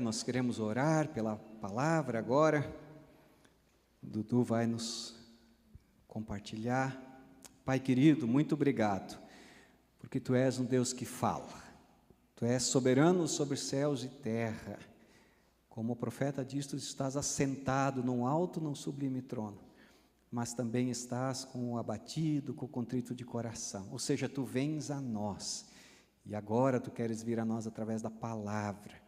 Nós queremos orar pela palavra agora. Dudu vai nos compartilhar. Pai querido, muito obrigado, porque Tu és um Deus que fala. Tu és soberano sobre céus e terra. Como o profeta diz, Tu estás assentado num alto, num sublime trono, mas também estás com o abatido, com o contrito de coração. Ou seja, Tu vens a nós, e agora Tu queres vir a nós através da palavra.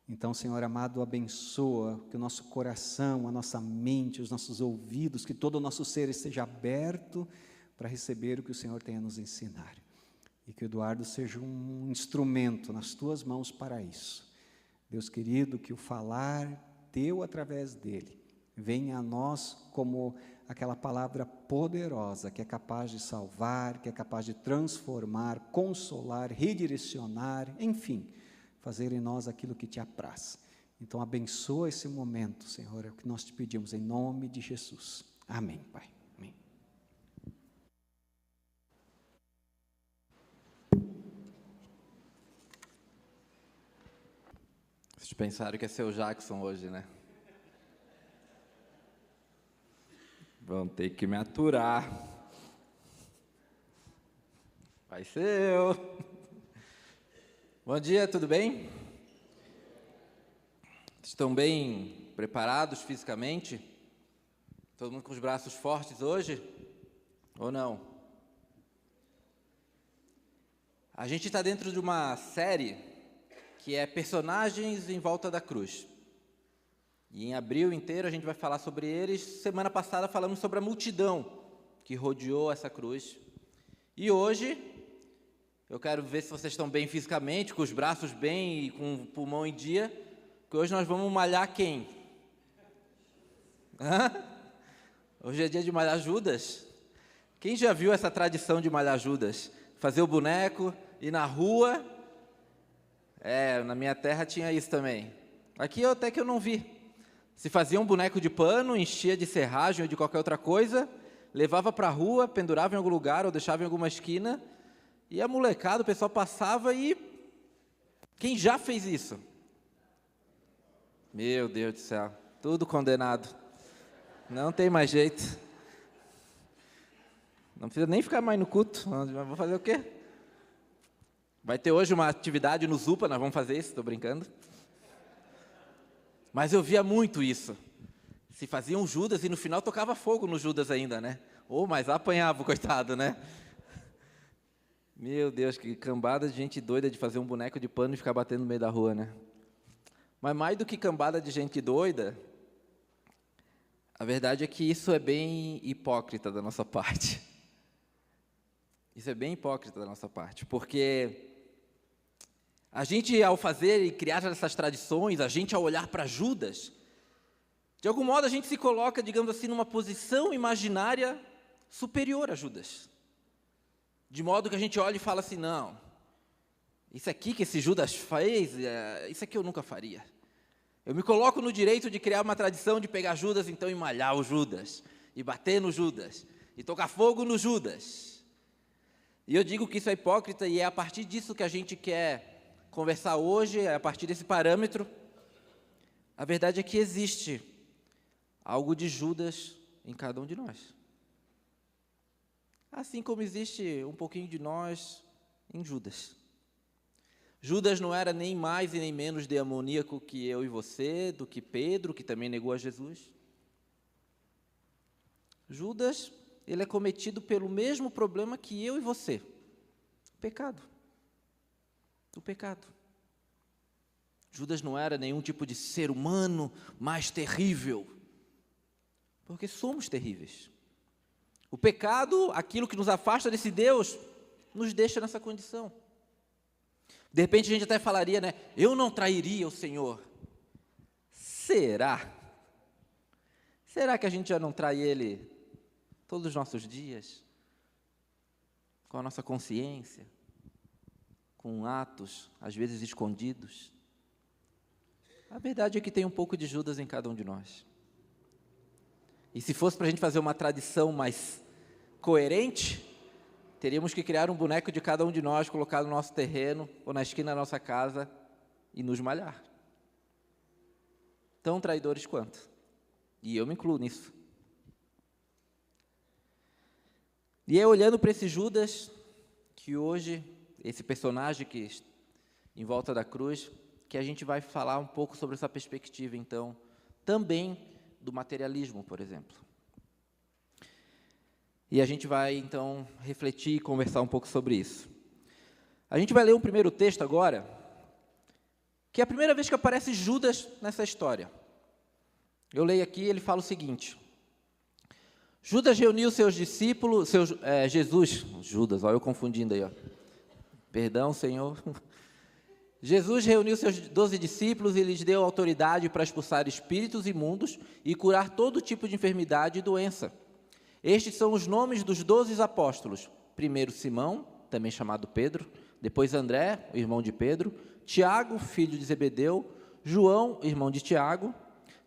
Então, Senhor amado, abençoa que o nosso coração, a nossa mente, os nossos ouvidos, que todo o nosso ser esteja aberto para receber o que o Senhor tem a nos ensinar. E que o Eduardo seja um instrumento nas Tuas mãos para isso. Deus querido, que o falar Teu através dele venha a nós como aquela palavra poderosa que é capaz de salvar, que é capaz de transformar, consolar, redirecionar, enfim, fazer em nós aquilo que Te apraz. Então, abençoa esse momento, Senhor, é o que nós Te pedimos, em nome de Jesus. Amém, Pai. Amém. Vocês pensaram que ia ser o Jackson hoje, né? Vão ter que me aturar. Vai ser eu. Bom dia, tudo bem? Estão bem preparados fisicamente? Todo mundo com os braços fortes hoje? Ou não? A gente está dentro de uma série que é Personagens em Volta da Cruz. E em abril inteiro a gente vai falar sobre eles. Semana passada falamos sobre a multidão que rodeou essa cruz. E hoje, eu quero ver se vocês estão bem fisicamente, com os braços bem e com o pulmão em dia, porque hoje nós vamos malhar quem? Hoje é dia de malhar Judas. Quem já viu essa tradição de malhar Judas? Fazer o boneco, ir na rua. Na minha terra tinha isso também. Aqui até que eu não vi. Se fazia um boneco de pano, enchia de serragem ou de qualquer outra coisa, levava para a rua, pendurava em algum lugar ou deixava em alguma esquina, e a molecada, o pessoal passava e... Quem já fez isso? Meu Deus do céu, tudo condenado. Não tem mais jeito. Não precisa nem ficar mais no culto. Vou fazer o quê? Vai ter hoje uma atividade no Zupa, nós vamos fazer isso, estou brincando. Mas eu via muito isso. Se fazia um Judas e no final tocava fogo no Judas ainda, né? Mas apanhava o coitado, né? Meu Deus, que cambada de gente doida de fazer um boneco de pano e ficar batendo no meio da rua, né? Mas mais do que cambada de gente doida, a verdade é que isso é bem hipócrita da nossa parte. Isso é bem hipócrita da nossa parte, porque a gente, ao fazer e criar essas tradições, a gente, ao olhar para Judas, de algum modo a gente se coloca, digamos assim, numa posição imaginária superior a Judas. De modo que a gente olha e fala assim, não, isso aqui que esse Judas fez, isso aqui eu nunca faria. Eu me coloco no direito de criar uma tradição de pegar Judas, então, e malhar o Judas, e bater no Judas, e tocar fogo no Judas. E eu digo que isso é hipócrita, e é a partir disso que a gente quer conversar hoje, é a partir desse parâmetro. A verdade é que existe algo de Judas em cada um de nós. Assim como existe um pouquinho de nós em Judas. Judas não era nem mais e nem menos demoníaco que eu e você, do que Pedro, que também negou a Jesus. Judas, ele é cometido pelo mesmo problema que eu e você. O pecado. O pecado. Judas não era nenhum tipo de ser humano mais terrível, porque somos terríveis. O pecado, aquilo que nos afasta desse Deus, nos deixa nessa condição. De repente a gente até falaria, né? Eu não trairia o Senhor. Será? Será que a gente já não trai Ele todos os nossos dias? Com a nossa consciência? Com atos, às vezes escondidos? A verdade é que tem um pouco de Judas em cada um de nós. E se fosse para a gente fazer uma tradição mais coerente, teríamos que criar um boneco de cada um de nós, colocar no nosso terreno ou na esquina da nossa casa e nos malhar. tão traidores quanto. E eu me incluo nisso. E é olhando para esse Judas, que hoje, esse personagem que em volta da cruz, que a gente vai falar um pouco sobre essa perspectiva, então, também do materialismo, por exemplo. E a gente vai, então, refletir e conversar um pouco sobre isso. A gente vai ler um primeiro texto agora, que é a primeira vez que aparece Judas nessa história. Eu leio aqui, ele fala o seguinte: Judas reuniu seus discípulos, Judas, olha eu confundindo aí, ó. Perdão, Senhor. Jesus reuniu seus 12 discípulos e lhes deu autoridade para expulsar espíritos imundos e curar todo tipo de enfermidade e doença. Estes são os nomes dos 12 apóstolos. Primeiro Simão, também chamado Pedro, depois André, o irmão de Pedro, Tiago, filho de Zebedeu, João, irmão de Tiago,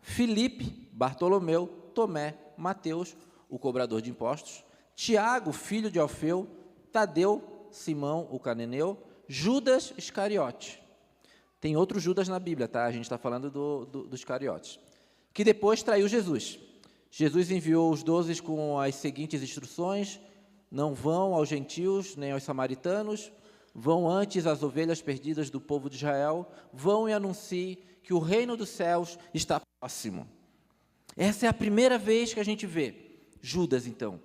Filipe, Bartolomeu, Tomé, Mateus, o cobrador de impostos, Tiago, filho de Alfeu, Tadeu, Simão, o cananeu, Judas Iscariote. Tem outro Judas na Bíblia, tá? A gente está falando dos Iscariotes, que depois traiu Jesus. Jesus enviou os 12 com as seguintes instruções: não vão aos gentios, nem aos samaritanos, vão antes às ovelhas perdidas do povo de Israel, vão e anunciem que o reino dos céus está próximo. Essa é a primeira vez que a gente vê Judas, então,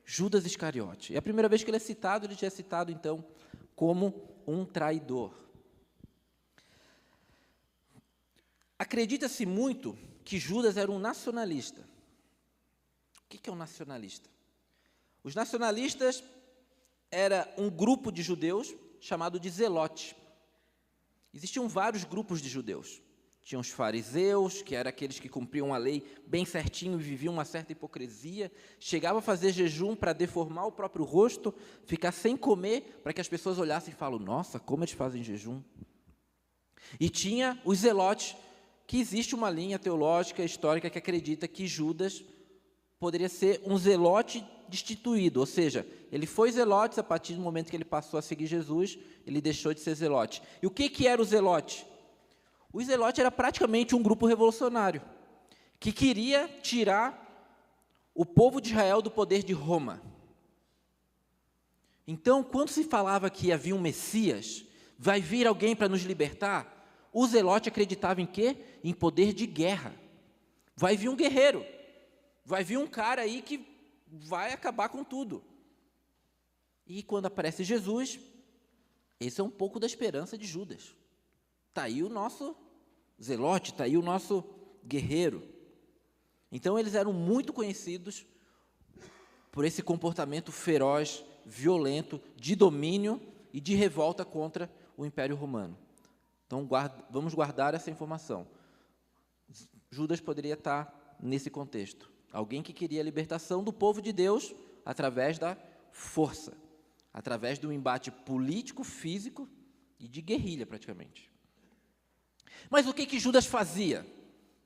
Judas Iscariote. É a primeira vez que ele já é citado, então, como um traidor. Acredita-se muito que Judas era um nacionalista. O que é um nacionalista? Os nacionalistas era um grupo de judeus chamado de zelote. Existiam vários grupos de judeus. Tinha os fariseus, que eram aqueles que cumpriam a lei bem certinho e viviam uma certa hipocrisia. Chegava a fazer jejum para deformar o próprio rosto, ficar sem comer, para que as pessoas olhassem e falassem: nossa, como eles fazem jejum. E tinha os zelotes, que existe uma linha teológica, histórica, que acredita que Judas poderia ser um zelote destituído, ou seja, ele foi zelote, a partir do momento que ele passou a seguir Jesus, ele deixou de ser zelote. E o que era o zelote? O zelote era praticamente um grupo revolucionário, que queria tirar o povo de Israel do poder de Roma. Então, quando se falava que havia um Messias, vai vir alguém para nos libertar, o zelote acreditava em quê? Em poder de guerra. Vai vir um guerreiro, vai vir um cara aí que vai acabar com tudo. E quando aparece Jesus, esse é um pouco da esperança de Judas. Está aí o nosso zelote, está aí o nosso guerreiro. Então, eles eram muito conhecidos por esse comportamento feroz, violento, de domínio e de revolta contra o Império Romano. Então, vamos guardar essa informação. Judas poderia estar nesse contexto. Alguém que queria a libertação do povo de Deus através da força, através do embate político, físico e de guerrilha, praticamente. Mas o que Judas fazia?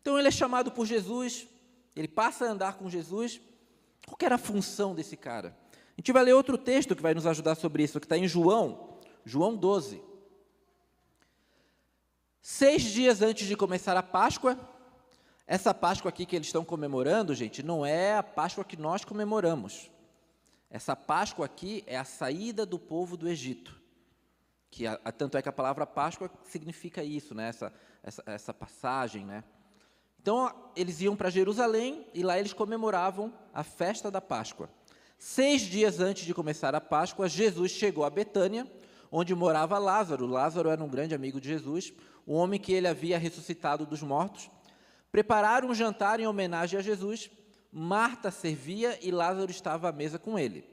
Então, ele é chamado por Jesus, ele passa a andar com Jesus. Qual que era a função desse cara? A gente vai ler outro texto que vai nos ajudar sobre isso, que está em João 12. 6 dias antes de começar a Páscoa, essa Páscoa aqui que eles estão comemorando, gente, não é a Páscoa que nós comemoramos. Essa Páscoa aqui é a saída do povo do Egito. Tanto é que a palavra Páscoa significa isso, né? Essa passagem, né? Então, eles iam para Jerusalém e lá eles comemoravam a festa da Páscoa. 6 dias antes de começar a Páscoa, Jesus chegou a Betânia, onde morava Lázaro. Lázaro era um grande amigo de Jesus, um homem que ele havia ressuscitado dos mortos. Prepararam um jantar em homenagem a Jesus. Marta servia e Lázaro estava à mesa com ele.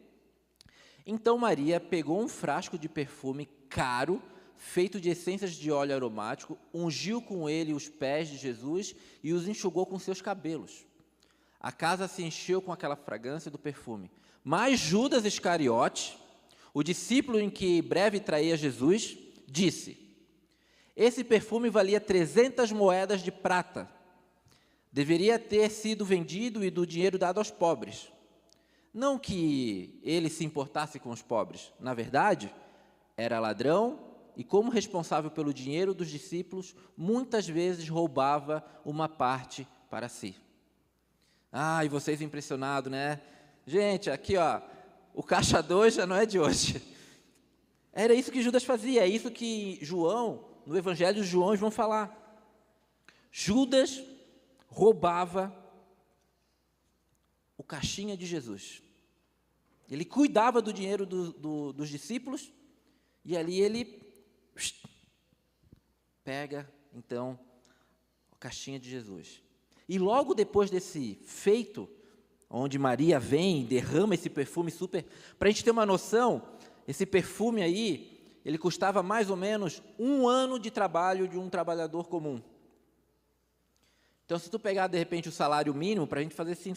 Então Maria pegou um frasco de perfume caro, feito de essências de óleo aromático, ungiu com ele os pés de Jesus e os enxugou com seus cabelos. A casa se encheu com aquela fragrância do perfume. Mas Judas Iscariote, o discípulo em que breve traía Jesus, disse: esse perfume valia 300 moedas de prata. Deveria ter sido vendido e do dinheiro dado aos pobres. Não que ele se importasse com os pobres. Na verdade, era ladrão e como responsável pelo dinheiro dos discípulos, muitas vezes roubava uma parte para si. E vocês impressionados, né? Gente, aqui, ó, o caixa 2 já não é de hoje. Era isso que Judas fazia, é isso que João, no Evangelho de João, vão falar. Judas roubava o caixinha de Jesus. Ele cuidava do dinheiro dos discípulos, e ali ele pega, então, a caixinha de Jesus. E logo depois desse feito, onde Maria vem e derrama esse perfume super... Para a gente ter uma noção, esse perfume aí, ele custava mais ou menos 1 ano de trabalho de um trabalhador comum. Então, se tu pegar, de repente, o salário mínimo, para a gente fazer assim,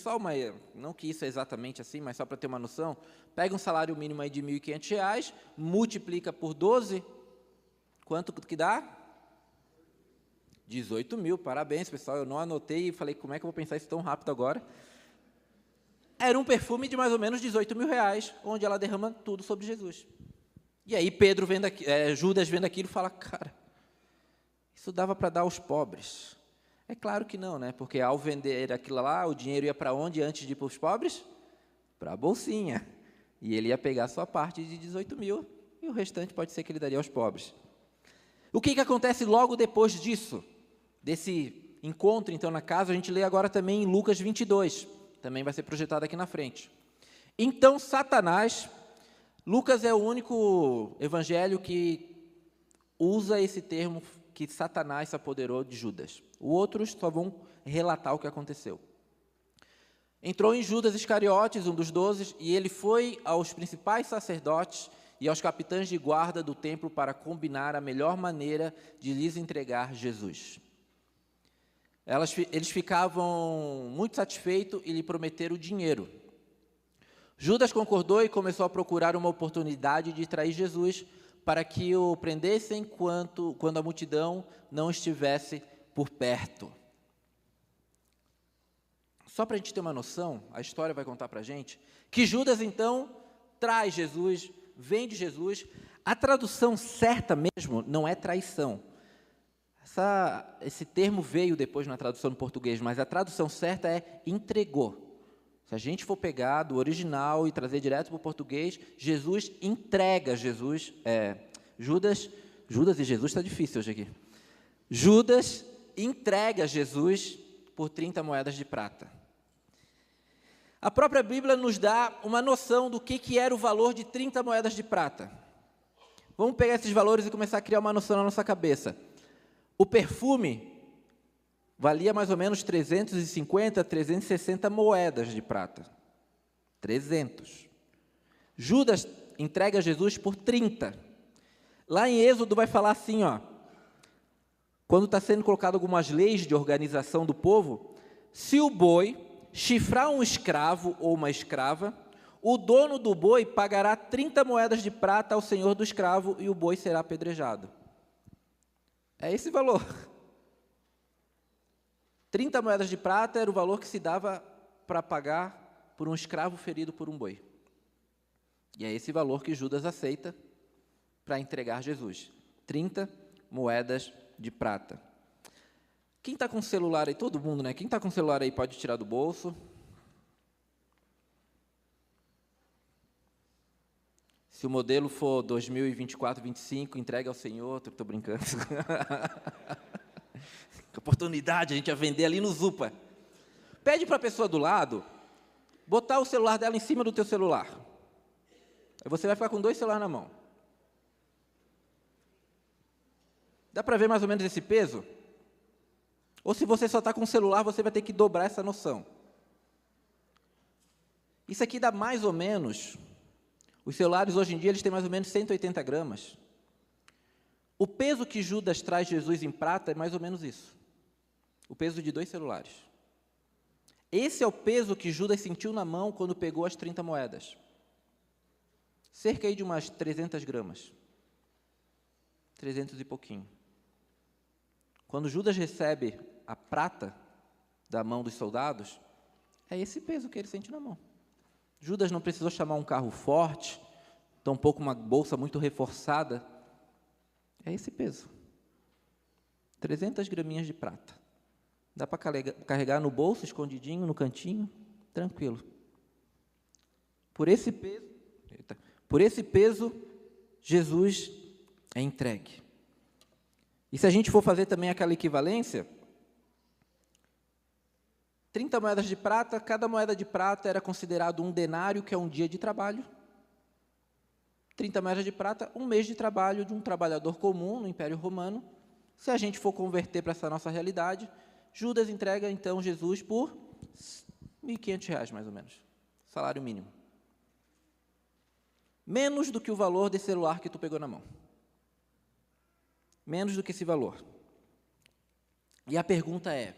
não que isso é exatamente assim, mas só para ter uma noção, pega um salário mínimo aí de R$ 1.500, multiplica por 12, quanto que dá? 18 mil, parabéns, pessoal, eu não anotei e falei, como é que eu vou pensar isso tão rápido agora? Era um perfume de mais ou menos 18 mil reais, onde ela derrama tudo sobre Jesus. E aí Judas vendo aquilo fala, cara, isso dava para dar aos pobres. É claro que não, né? Porque ao vender aquilo lá, o dinheiro ia para onde antes de ir para os pobres? Para a bolsinha. E ele ia pegar a sua parte de 18 mil, e o restante pode ser que ele daria aos pobres. O que acontece logo depois disso? Desse encontro, então, na casa, a gente lê agora também em Lucas 22. Também vai ser projetado aqui na frente. Então, Satanás... Lucas é o único evangelho que usa esse termo que Satanás se apoderou de Judas. Os outros só vão relatar o que aconteceu. Entrou em Judas Iscariotes, um dos 12, e ele foi aos principais sacerdotes e aos capitães de guarda do templo para combinar a melhor maneira de lhes entregar Jesus. Eles ficavam muito satisfeitos e lhe prometeram dinheiro. Judas concordou e começou a procurar uma oportunidade de trair Jesus para que o prendessem quando a multidão não estivesse por perto. Só para a gente ter uma noção, a história vai contar para a gente, que Judas, então, traz Jesus, vende Jesus. A tradução certa mesmo não é traição. Esse termo veio depois na tradução do português, mas a tradução certa é entregou. Se a gente for pegar do original e trazer direto para o português, Jesus entrega Judas e Jesus está difícil hoje aqui. Judas entrega Jesus por 30 moedas de prata. A própria Bíblia nos dá uma noção do que era o valor de 30 moedas de prata. Vamos pegar esses valores e começar a criar uma noção na nossa cabeça. O perfume valia mais ou menos 350, 360 moedas de prata. 300. Judas entrega Jesus por 30. Lá em Êxodo vai falar assim, quando está sendo colocado algumas leis de organização do povo, se o boi chifrar um escravo ou uma escrava, o dono do boi pagará 30 moedas de prata ao senhor do escravo e o boi será apedrejado. É esse valor. 30 moedas de prata era o valor que se dava para pagar por um escravo ferido por um boi. E é esse valor que Judas aceita para entregar Jesus. 30 moedas de prata. Quem está com celular aí? Todo mundo, né? Quem está com celular aí pode tirar do bolso. Se o modelo for 2024, 25, entregue ao Senhor. Estou brincando. Que oportunidade a gente ia vender ali no Zupa. Pede para a pessoa do lado botar o celular dela em cima do teu celular. Aí você vai ficar com 2 celulares na mão. Dá para ver mais ou menos esse peso? Ou se você só está com o celular, você vai ter que dobrar essa noção. Isso aqui dá mais ou menos... Os celulares, hoje em dia, eles têm mais ou menos 180 gramas. O peso que Judas traz Jesus em prata é mais ou menos isso. O peso de 2 celulares. Esse é o peso que Judas sentiu na mão quando pegou as 30 moedas. Cerca aí de umas 300 gramas. 300 e pouquinho. Quando Judas recebe a prata da mão dos soldados, é esse peso que ele sente na mão. Judas não precisou chamar um carro forte, tampouco uma bolsa muito reforçada. É esse peso. 300 graminhas de prata. Dá para carregar no bolso, escondidinho, no cantinho, tranquilo. Por esse peso, Jesus é entregue. E se a gente for fazer também aquela equivalência, 30 moedas de prata, cada moeda de prata era considerado um denário, que é um dia de trabalho. 30 moedas de prata, um mês de trabalho de um trabalhador comum no Império Romano. Se a gente for converter para essa nossa realidade, Judas entrega, então, Jesus por R$ 1.500, mais ou menos, salário mínimo. Menos do que o valor desse celular que tu pegou na mão. Menos do que esse valor. E a pergunta é,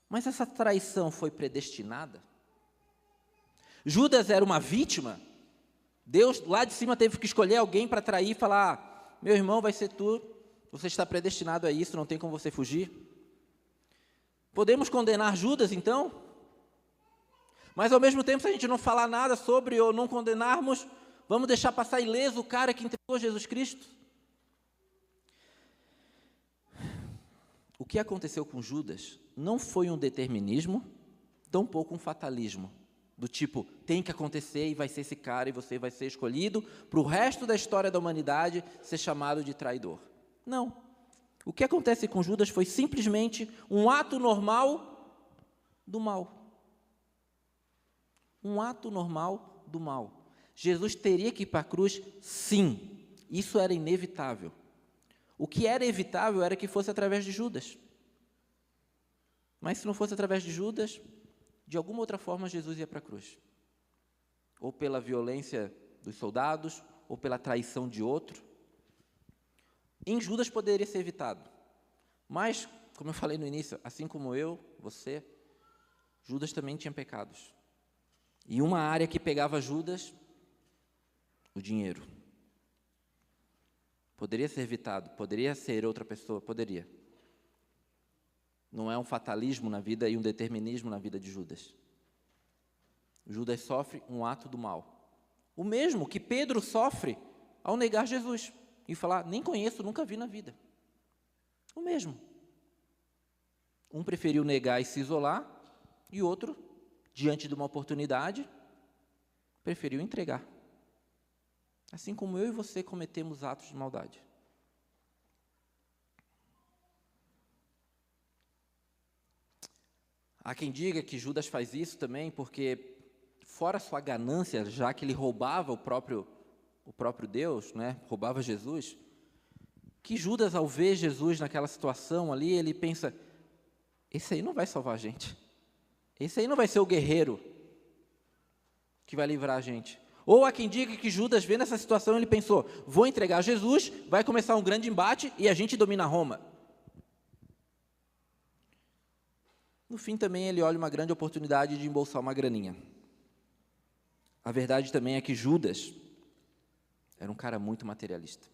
mas essa traição foi predestinada? Judas era uma vítima? Deus lá de cima teve que escolher alguém para trair e falar, meu irmão, vai ser tu, você está predestinado a isso, não tem como você fugir. Podemos condenar Judas, então? Mas, ao mesmo tempo, se a gente não falar nada sobre ou não condenarmos, vamos deixar passar ileso o cara que entregou Jesus Cristo? O que aconteceu com Judas não foi um determinismo, tampouco um fatalismo, do tipo, tem que acontecer e vai ser esse cara e você vai ser escolhido para o resto da história da humanidade ser chamado de traidor. Não. O que acontece com Judas foi simplesmente um ato normal do mal. Um ato normal do mal. Jesus teria que ir para a cruz? Sim. Isso era inevitável. O que era evitável era que fosse através de Judas. Mas se não fosse através de Judas, de alguma outra forma Jesus ia para a cruz. Ou pela violência dos soldados, ou pela traição de outro. Em Judas poderia ser evitado. Mas, como eu falei no início, assim como eu, você, Judas também tinha pecados. E uma área que pegava Judas, o dinheiro. Poderia ser evitado, poderia ser outra pessoa, poderia. Não é um fatalismo na vida e um determinismo na vida de Judas. Judas sofre um ato do mal. O mesmo que Pedro sofre ao negar Jesus e falar, nem conheço, nunca vi na vida. O mesmo. Um preferiu negar e se isolar, e outro, diante de uma oportunidade, preferiu entregar. Assim como eu e você cometemos atos de maldade. Há quem diga que Judas faz isso também porque, fora sua ganância, já que ele roubava o próprio Deus, né, roubava Jesus, que Judas, ao ver Jesus naquela situação ali, ele pensa, esse aí não vai salvar a gente. Esse aí não vai ser o guerreiro que vai livrar a gente. Ou há quem diga que Judas, vendo essa situação, ele pensou, vou entregar Jesus, vai começar um grande embate e a gente domina Roma. No fim, também, ele olha uma grande oportunidade de embolsar uma graninha. A verdade também é que Judas era um cara muito materialista.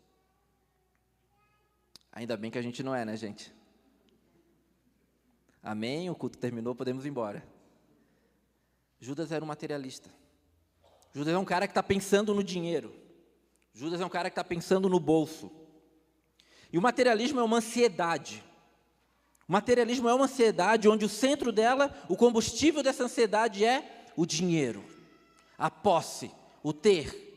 Ainda bem que a gente não é, né, gente? Amém? O culto terminou, podemos ir embora. Judas era um materialista. Judas é um cara que está pensando no dinheiro. Judas é um cara que está pensando no bolso. E o materialismo é uma ansiedade. O materialismo é uma ansiedade onde o centro dela, o combustível dessa ansiedade é o dinheiro, a posse, o ter.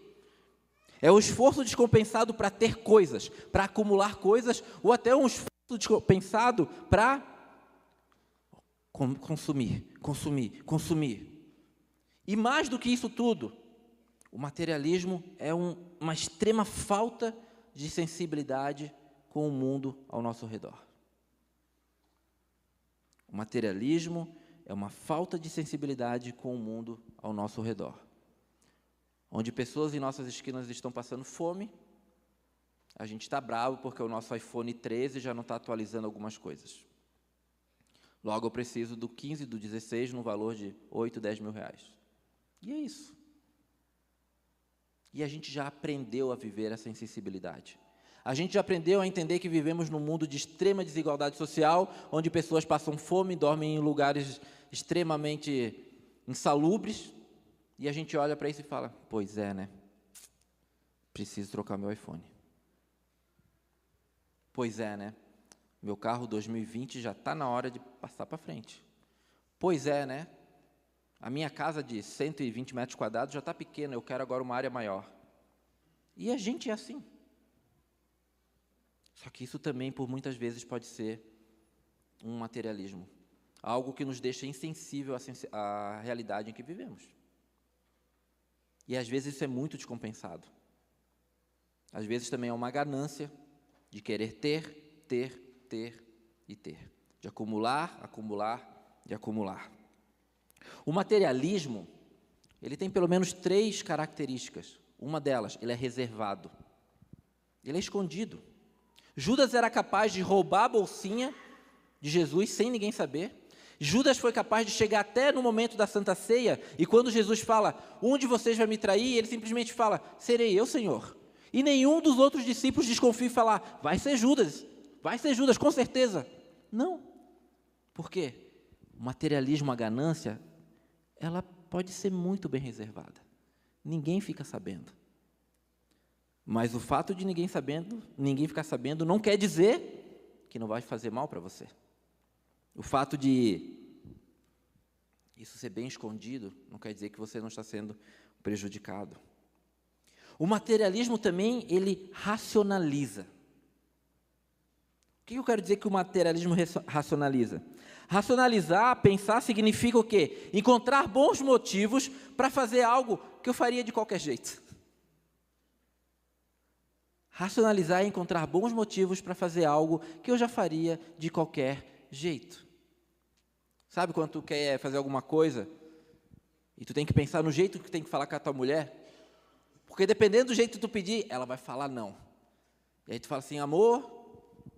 É o esforço descompensado para ter coisas, para acumular coisas, ou até um esforço descompensado para consumir. E mais do que isso tudo, o materialismo é uma extrema falta de sensibilidade com o mundo ao nosso redor. O materialismo é uma falta de sensibilidade com o mundo ao nosso redor. Onde pessoas em nossas esquinas estão passando fome, a gente está bravo porque o nosso iPhone 13 já não está atualizando algumas coisas. Logo eu preciso do 15 e do 16 no valor de 8, 10 mil reais. E é isso. E a gente já aprendeu a viver essa insensibilidade. A gente já aprendeu a entender que vivemos num mundo de extrema desigualdade social, onde pessoas passam fome, dormem em lugares extremamente insalubres, e a gente olha para isso e fala, pois é, né? Preciso trocar meu iPhone. Pois é, né? Meu carro 2020 já está na hora de passar para frente. Pois é, né? A minha casa de 120 metros quadrados já está pequena, eu quero agora uma área maior. E a gente é assim. Só que isso também, por muitas vezes, pode ser um materialismo. Algo que nos deixa insensível à realidade em que vivemos. E às vezes isso é muito descompensado. Às vezes também é uma ganância de querer ter e ter. De acumular, de acumular. O materialismo, ele tem pelo menos 3 características. Uma delas, ele é reservado. Ele é escondido. Judas era capaz de roubar a bolsinha de Jesus sem ninguém saber. Judas foi capaz de chegar até no momento da Santa Ceia, e quando Jesus fala, um de vocês vai me trair, ele simplesmente fala, serei eu, Senhor. E nenhum dos outros discípulos desconfia e fala, vai ser Judas, com certeza. Não. Por quê? O materialismo, a ganância, ela pode ser muito bem reservada. Ninguém fica sabendo. Mas o fato de ninguém ficar sabendo, não quer dizer que não vai fazer mal para você. O fato de isso ser bem escondido, não quer dizer que você não está sendo prejudicado. O materialismo também, ele racionaliza. O que eu quero dizer que o materialismo racionaliza? Racionalizar, pensar, significa o quê? Encontrar bons motivos para fazer algo que eu faria de qualquer jeito. Racionalizar é encontrar bons motivos para fazer algo que eu já faria de qualquer jeito. Sabe quando tu quer fazer alguma coisa e tu tem que pensar no jeito que tu tem que falar com a tua mulher? Porque dependendo do jeito que tu pedir, ela vai falar não. E aí tu fala assim, amor,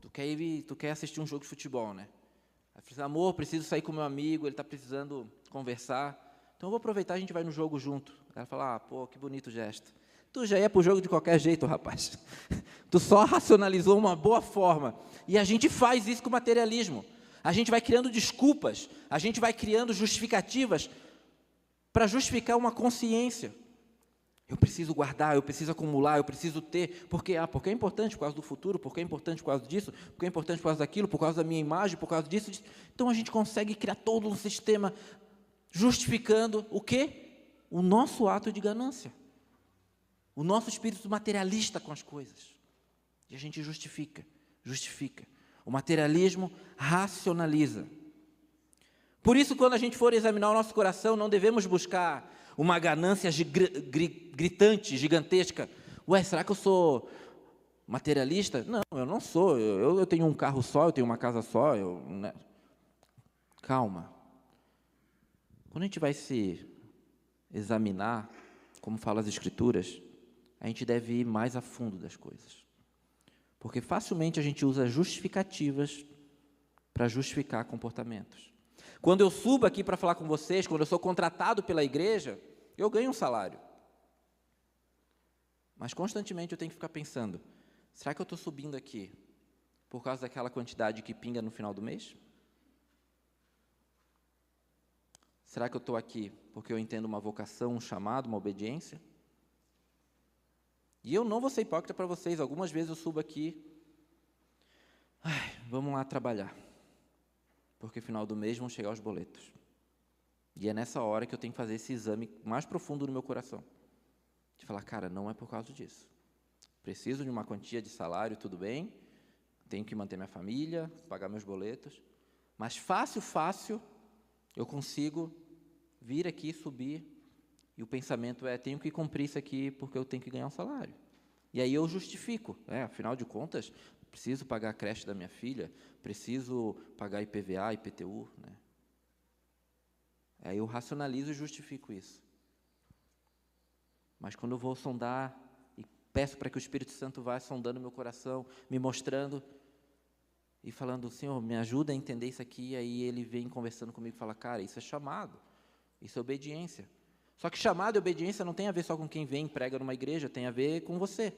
tu quer assistir um jogo de futebol, né? Aí tu fala assim, amor, preciso sair com meu amigo, ele está precisando conversar. Então eu vou aproveitar, a gente vai no jogo junto. Ela fala, pô, que bonito gesto. Tu já ia para o jogo de qualquer jeito, rapaz. Tu só racionalizou uma boa forma. E a gente faz isso com o materialismo. A gente vai criando desculpas, a gente vai criando justificativas para justificar uma consciência. Eu preciso guardar, eu preciso acumular, eu preciso ter. Porque é importante por causa do futuro, porque é importante por causa disso, porque é importante por causa daquilo, por causa da minha imagem, por causa disso. Então a gente consegue criar todo um sistema justificando o quê? O nosso ato de ganância. O nosso espírito materialista com as coisas. E a gente justifica. O materialismo racionaliza. Por isso, quando a gente for examinar o nosso coração, não devemos buscar uma ganância gritante, gigantesca. Ué, será que eu sou materialista? Não, eu não sou. Eu tenho um carro só, eu tenho uma casa só. Né? Calma. Quando a gente vai se examinar, como fala as Escrituras, a gente deve ir mais a fundo das coisas. Porque facilmente a gente usa justificativas para justificar comportamentos. Quando eu subo aqui para falar com vocês, quando eu sou contratado pela igreja, eu ganho um salário. Mas constantemente eu tenho que ficar pensando, será que eu estou subindo aqui por causa daquela quantidade que pinga no final do mês? Será que eu estou aqui porque eu entendo uma vocação, um chamado, uma obediência? E eu não vou ser hipócrita para vocês, algumas vezes eu subo aqui, vamos lá trabalhar, porque no final do mês vão chegar os boletos. E é nessa hora que eu tenho que fazer esse exame mais profundo no meu coração, de falar, cara, não é por causa disso. Preciso de uma quantia de salário, tudo bem, tenho que manter minha família, pagar meus boletos, mas fácil, eu consigo vir aqui, subir, e o pensamento é, tenho que cumprir isso aqui porque eu tenho que ganhar um salário. E aí eu justifico, afinal de contas, preciso pagar a creche da minha filha, preciso pagar IPVA, IPTU. Né? Aí eu racionalizo e justifico isso. Mas quando eu vou sondar e peço para que o Espírito Santo vá sondando meu coração, me mostrando e falando, Senhor, me ajuda a entender isso aqui, aí ele vem conversando comigo e fala, cara, isso é chamado, isso é obediência. Só que chamado e obediência não tem a ver só com quem vem e prega numa igreja, tem a ver com você.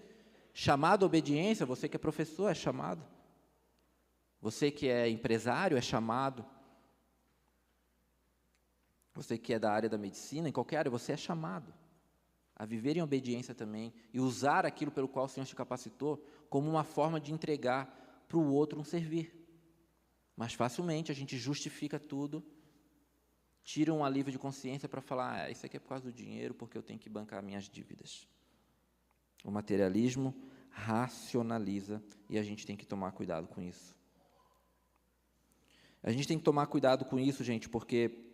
Chamado, obediência, você que é professor, é chamado. Você que é empresário, é chamado. Você que é da área da medicina, em qualquer área, você é chamado a viver em obediência também e usar aquilo pelo qual o Senhor te capacitou como uma forma de entregar para o outro um servir. Mas facilmente a gente justifica tudo, tira um alívio de consciência para falar, isso aqui é por causa do dinheiro, porque eu tenho que bancar minhas dívidas. O materialismo racionaliza e a gente tem que tomar cuidado com isso. A gente tem que tomar cuidado com isso, gente, porque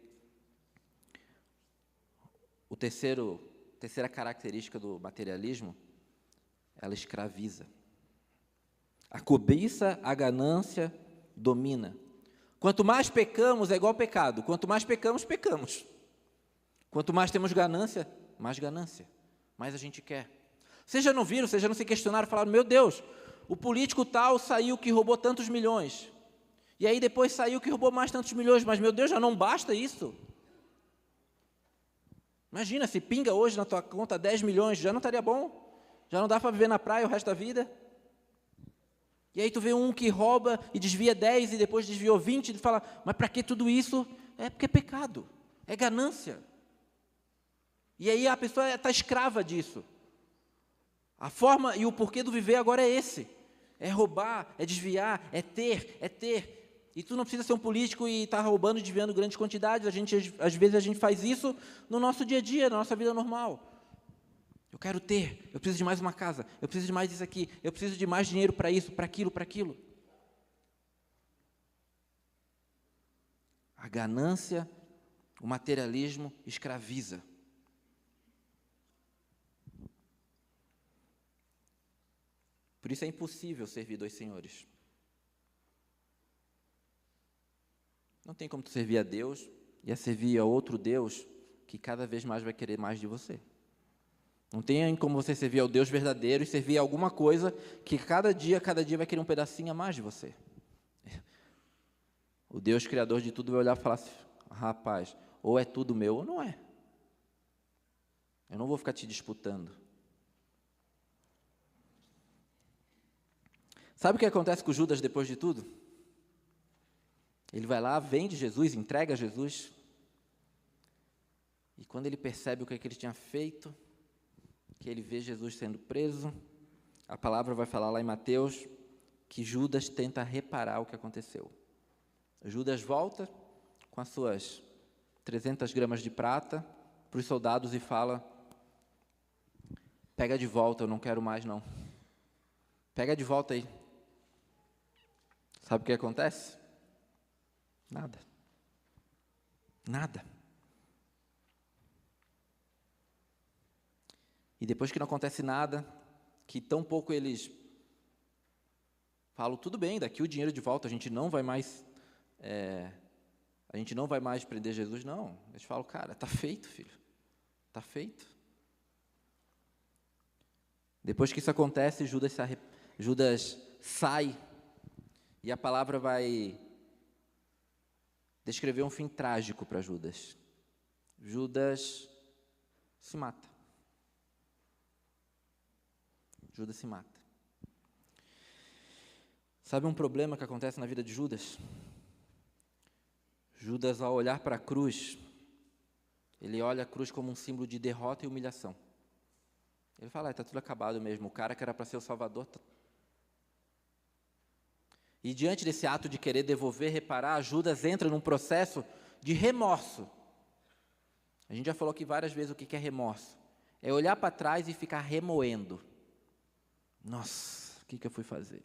a terceira característica do materialismo, ela escraviza. A cobiça, a ganância domina. Quanto mais pecamos, é igual ao pecado. Quanto mais pecamos, pecamos. Quanto mais temos ganância, mais ganância. Mais a gente quer. Vocês já não viram, vocês já não se questionaram, falaram, meu Deus, o político tal saiu que roubou tantos milhões. E aí depois saiu que roubou mais tantos milhões. Mas, meu Deus, já não basta isso. Imagina, se pinga hoje na tua conta 10 milhões, já não estaria bom? Já não dá para viver na praia o resto da vida? E aí tu vê um que rouba e desvia 10 e depois desviou 20 e fala, mas para que tudo isso? É porque é pecado, é ganância. E aí a pessoa está escrava disso. A forma e o porquê do viver agora é esse. É roubar, é desviar, é ter. E tu não precisa ser um político e estar roubando e desviando grandes quantidades. Às vezes a gente faz isso no nosso dia a dia, na nossa vida normal. Eu quero ter, eu preciso de mais uma casa, eu preciso de mais isso aqui, eu preciso de mais dinheiro para isso, para aquilo. A ganância, o materialismo escraviza. Por isso é impossível servir dois senhores. Não tem como tu servir a Deus e a servir a outro Deus que cada vez mais vai querer mais de você. Não tem como você servir ao Deus verdadeiro e servir a alguma coisa que cada dia vai querer um pedacinho a mais de você. O Deus criador de tudo vai olhar e falar assim, rapaz, ou é tudo meu ou não é. Eu não vou ficar te disputando. Sabe o que acontece com Judas depois de tudo? Ele vai lá, vende Jesus, entrega Jesus. E quando ele percebe o que ele tinha feito, que ele vê Jesus sendo preso, a palavra vai falar lá em Mateus que Judas tenta reparar o que aconteceu. Judas volta com as suas 300 gramas de prata para os soldados e fala, pega de volta, eu não quero mais não. Pega de volta aí. Sabe o que acontece? Nada. E depois que não acontece nada, que tão pouco eles falam, tudo bem, daqui o dinheiro de volta, a gente não vai mais prender Jesus, não. Eles falam, cara, está feito, filho, está feito. Depois que isso acontece, Judas sai, e a palavra vai descrever um fim trágico para Judas. Judas se mata. Sabe um problema que acontece na vida de Judas? Judas, ao olhar para a cruz, ele olha a cruz como um símbolo de derrota e humilhação. Ele fala, está tudo acabado mesmo, o cara que era para ser o Salvador. E diante desse ato de querer devolver, reparar, Judas entra num processo de remorso. A gente já falou aqui várias vezes o que é remorso. É olhar para trás e ficar remoendo. Nossa, o que eu fui fazer?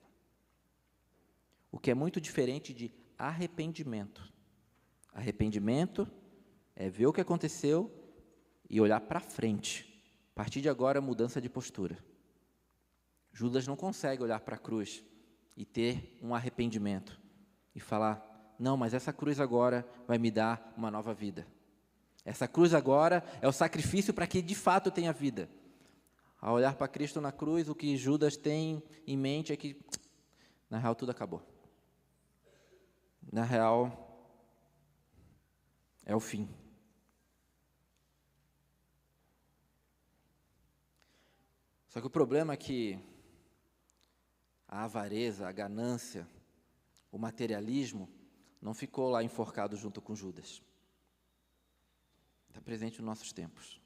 O que é muito diferente de arrependimento. Arrependimento é ver o que aconteceu e olhar para frente. A partir de agora, mudança de postura. Judas não consegue olhar para a cruz e ter um arrependimento e falar, não, mas essa cruz agora vai me dar uma nova vida. Essa cruz agora é o sacrifício para que de fato eu tenha vida. Ao olhar para Cristo na cruz, o que Judas tem em mente é que, na real, tudo acabou. Na real, é o fim. Só que o problema é que a avareza, a ganância, o materialismo, não ficou lá enforcado junto com Judas. Está presente nos nossos tempos.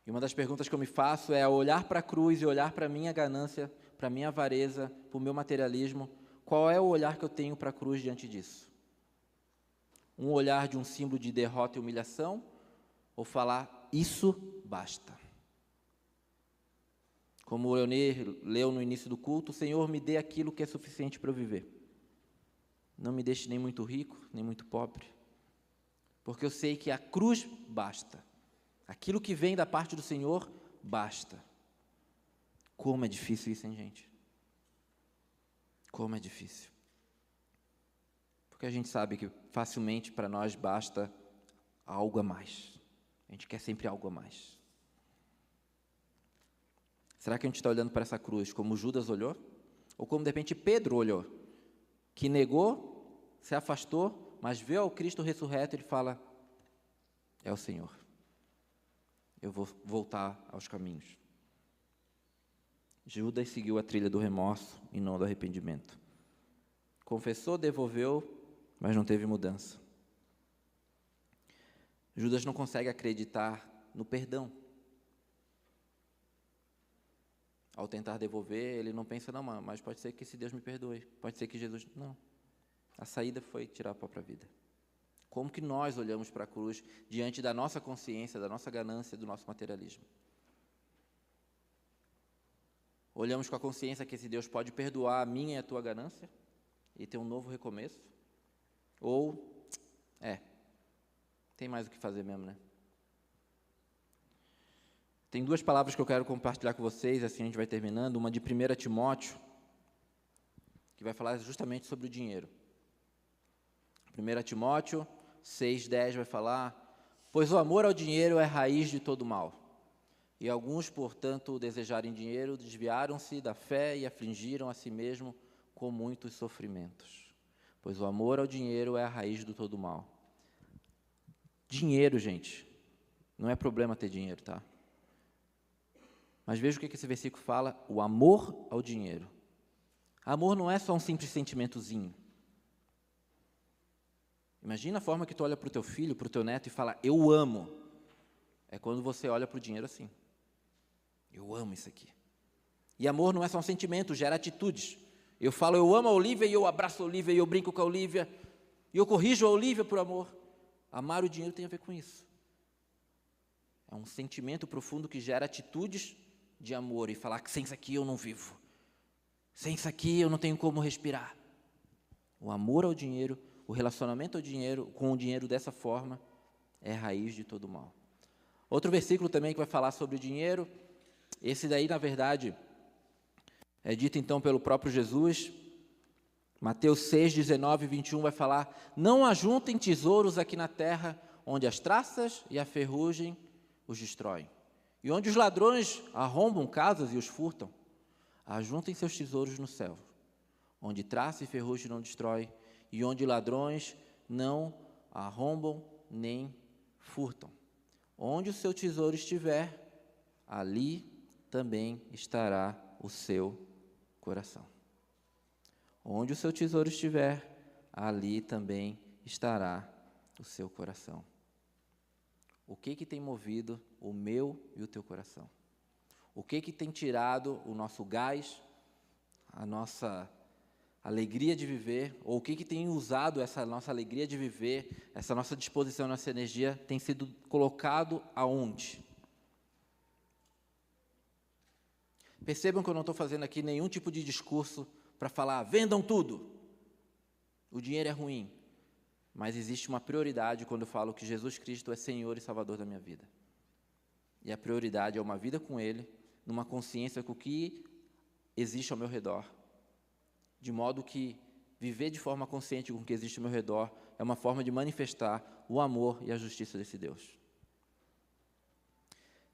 E uma das perguntas que eu me faço é, ao olhar para a cruz e olhar para a minha ganância, para a minha avareza, para o meu materialismo, qual é o olhar que eu tenho para a cruz diante disso? Um olhar de um símbolo de derrota e humilhação, ou falar, isso basta? Como o Leonê leu no início do culto, Senhor, me dê aquilo que é suficiente para eu viver. Não me deixe nem muito rico, nem muito pobre, porque eu sei que a cruz basta. Aquilo que vem da parte do Senhor, basta. Como é difícil isso, hein, gente? Como é difícil. Porque a gente sabe que facilmente para nós basta algo a mais. A gente quer sempre algo a mais. Será que a gente está olhando para essa cruz como Judas olhou? Ou como de repente Pedro olhou? Que negou, se afastou, mas vê ao Cristo ressurreto e ele fala, é o Senhor. Eu vou voltar aos caminhos. Judas seguiu a trilha do remorso e não do arrependimento. Confessou, devolveu, mas não teve mudança. Judas não consegue acreditar no perdão. Ao tentar devolver, ele não pensa, não, mas pode ser que esse Deus me perdoe. Pode ser que Jesus... Não. A saída foi tirar a própria vida. Como que nós olhamos para a cruz diante da nossa consciência, da nossa ganância, do nosso materialismo? Olhamos com a consciência que esse Deus pode perdoar a minha e a tua ganância e ter um novo recomeço? Ou, tem mais o que fazer mesmo, né? Tem duas palavras que eu quero compartilhar com vocês, assim a gente vai terminando. Uma de 1 Timóteo, que vai falar justamente sobre o dinheiro. 1 Timóteo 6,10 vai falar, pois o amor ao dinheiro é raiz de todo mal. E alguns, portanto, desejarem dinheiro, desviaram-se da fé e afligiram a si mesmo com muitos sofrimentos. Pois o amor ao dinheiro é a raiz de todo mal. Dinheiro, gente, não é problema ter dinheiro, tá? Mas veja o que esse versículo fala, o amor ao dinheiro. Amor não é só um simples sentimentozinho. Imagina a forma que tu olha para o teu filho, para o teu neto e fala, eu amo. É quando você olha para o dinheiro assim. Eu amo isso aqui. E amor não é só um sentimento, gera atitudes. Eu falo, eu amo a Olivia e eu abraço a Olivia e eu brinco com a Olivia. E eu corrijo a Olivia por amor. Amar o dinheiro tem a ver com isso. É um sentimento profundo que gera atitudes de amor e falar que sem isso aqui eu não vivo. Sem isso aqui eu não tenho como respirar. O amor ao dinheiro, o relacionamento ao dinheiro, com o dinheiro dessa forma, é a raiz de todo mal. Outro versículo também que vai falar sobre o dinheiro, esse daí, na verdade, é dito então pelo próprio Jesus. Mateus 6, 19 e 21 vai falar, não ajuntem tesouros aqui na terra, onde as traças e a ferrugem os destroem. E onde os ladrões arrombam casas e os furtam, ajuntem seus tesouros no céu, onde traça e ferrugem não destrói, e onde ladrões não arrombam nem furtam. Onde o seu tesouro estiver, ali também estará o seu coração. Onde o seu tesouro estiver, ali também estará o seu coração. O que tem movido o meu e o teu coração? O que tem tirado o nosso gás, a nossa alegria de viver, ou o que tem usado essa nossa alegria de viver, essa nossa disposição, nossa energia, tem sido colocado aonde? Percebam que eu não estou fazendo aqui nenhum tipo de discurso para falar, vendam tudo, o dinheiro é ruim, mas existe uma prioridade quando eu falo que Jesus Cristo é Senhor e Salvador da minha vida. E a prioridade é uma vida com Ele, numa consciência com o que existe ao meu redor, de modo que viver de forma consciente com o que existe ao meu redor é uma forma de manifestar o amor e a justiça desse Deus.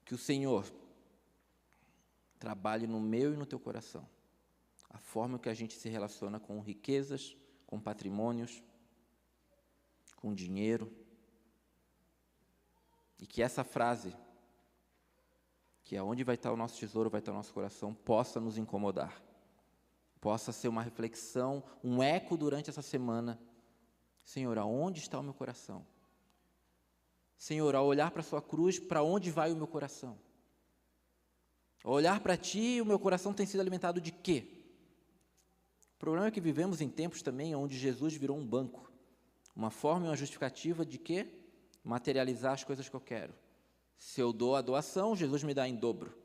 Que o Senhor trabalhe no meu e no teu coração, a forma que a gente se relaciona com riquezas, com patrimônios, com dinheiro, e que essa frase, que aonde vai estar o nosso tesouro, vai estar o nosso coração, possa nos incomodar, possa ser uma reflexão, um eco durante essa semana. Senhor, aonde está o meu coração? Senhor, ao olhar para a sua cruz, para onde vai o meu coração? Ao olhar para Ti, o meu coração tem sido alimentado de quê? O problema é que vivemos em tempos também onde Jesus virou um banco, uma forma e uma justificativa de quê? Materializar as coisas que eu quero. Se eu dou a doação, Jesus me dá em dobro.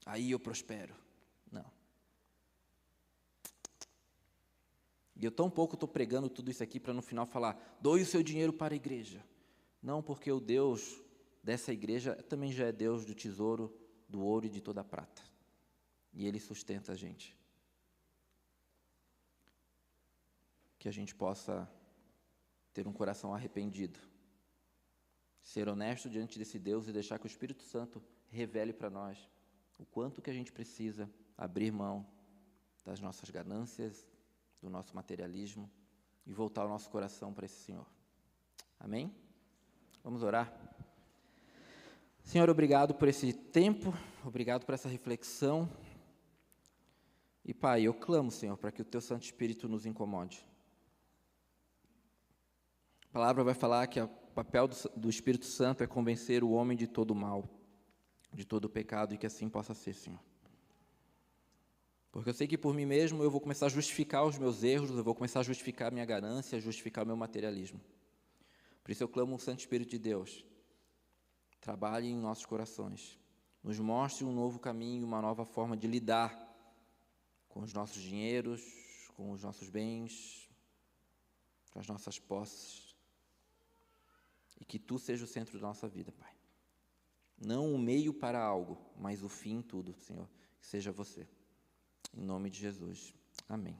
Aí eu prospero. Não. E eu tão pouco estou pregando tudo isso aqui para no final falar, doe o seu dinheiro para a igreja. Não, porque o Deus dessa igreja também já é Deus do tesouro, do ouro e de toda a prata. E Ele sustenta a gente. Que a gente possa ter um coração arrependido, ser honesto diante desse Deus e deixar que o Espírito Santo revele para nós o quanto que a gente precisa abrir mão das nossas ganâncias, do nosso materialismo e voltar o nosso coração para esse Senhor. Amém? Vamos orar? Senhor, obrigado por esse tempo, obrigado por essa reflexão. E, Pai, eu clamo, Senhor, para que o Teu Santo Espírito nos incomode. A palavra vai falar que o papel do Espírito Santo é convencer o homem de todo o mal, de todo o pecado, e que assim possa ser, Senhor. Porque eu sei que por mim mesmo eu vou começar a justificar os meus erros, eu vou começar a justificar a minha ganância, a justificar o meu materialismo. Por isso eu clamo o Santo Espírito de Deus. Trabalhe em nossos corações. Nos mostre um novo caminho, uma nova forma de lidar com os nossos dinheiros, com os nossos bens, com as nossas posses. E que Tu seja o centro da nossa vida, Pai. Não o meio para algo, mas o fim em tudo, Senhor. Que seja Você. Em nome de Jesus. Amém.